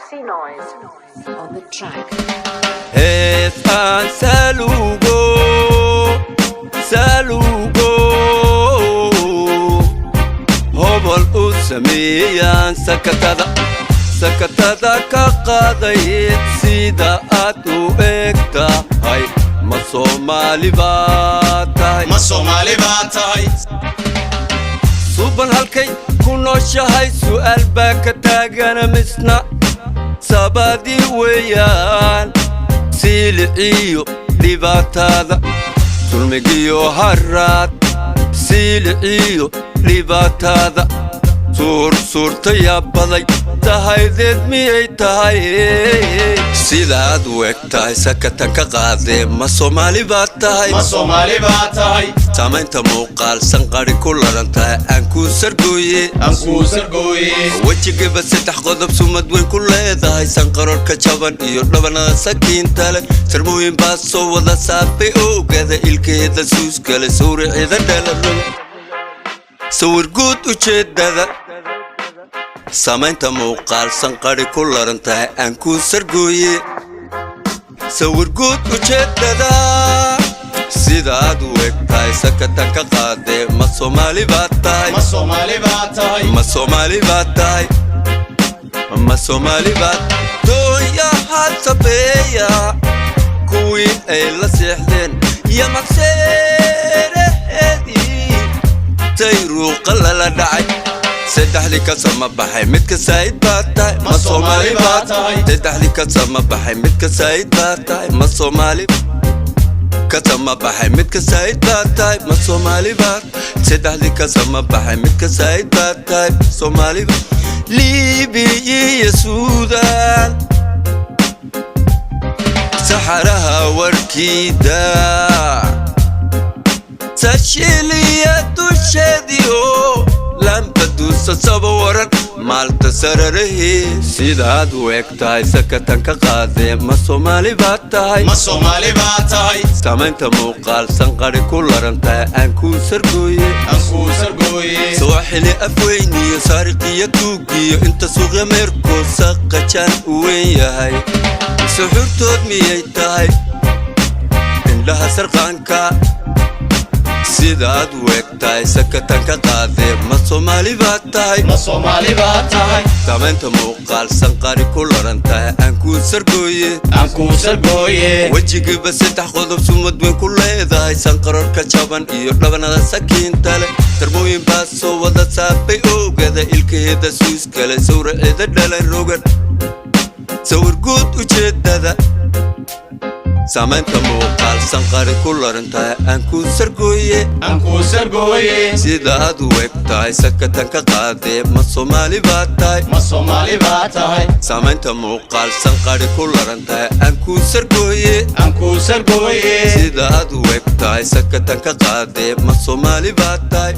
Sea noise on the track. Heestaan salugo hobol u sameeyaan sakatada ka qaadayd sida aad u eg tahay ma Soomaali baad tahay suban halkay ku nooshahay su'aal baa ka taagana misna sabadi weeyaan silciyo dhibaatada dulmigiyo haraad silciyo dhibaatada suurtaya baday tahaydeed miyay tahay sidaad u eg tahay sakatan ka qaadee ma Soomaali baad tahay saamaynta muuqaal sanqari ku laran tahay aan ku sargooye wejigiiba saddex qodob sumad weyn ku leedahay sanqarorka jaban iyo dhabanada sakiinta leh sarmooyin baa soo wada saafay oogada ilkeeda suuskale sawricida dhalalo sawir guud ujeedada saamaynta muuqaal sanqari ku laran tahay aan ku sargooye sawir guud ujeedada sidaad u eg tahay sakatan ka qaadee ma Soomaali baad tahay dooyahaad sabeeya kuwii ay la seexdeen yamaqseereheedii tayruuqa lala dhacay saddexdii ka sama baxay midka saa'id baad tahay ma Soomaali baad saddexdii ka sama baxay midka saa'id baad tahay ma Soomaali ka sama baxay midka saa'id baad tahay ma Soomaali baad saddexdii ka sama baxay midka saa'id baad tahay Soomaali baad Liibiya iyo Suudaan saxaraha warkiida sashiliya dusheediyo lambaduusa saba waran maalta sararahii sidaad u eg tahay sakatan ka qaadee ma Soomaali baad tahay saamaynta muuqaal sanqari ku laran tahay aan ku sargooye sooxili afweyniyo saariqiyo tuugiyo inta suuqya meerkoo saqajaan u weyn yahay suxurtood miyay tahay indhaha sarqaanka sidaad u eg tahay sakatan ka qaadee ma Soomaali baad tahay saamaynta muuqaal sanqari ku laran tahay aan ku sargooye wejigiiba saddex qodob sumad weyn ku leedahay sanqarorka jaban iyo dhabanada sakiinta leh sarmooyin baa soo wada saafay oogada ilkeeda suuskale sawricida dhalan rogan sawir guud ujeedada saamaynta muuqaal sanqari ku laran tahay aan ku sargooye sidaad u eg tahay sakatan ka qaadee ma Soomaali baad tahay saamaynta muuqaal sanqari ku laran tahay aan ku sargooye sidaad u eg tahay sakatan ka qaadee ma Soomaali baad tahay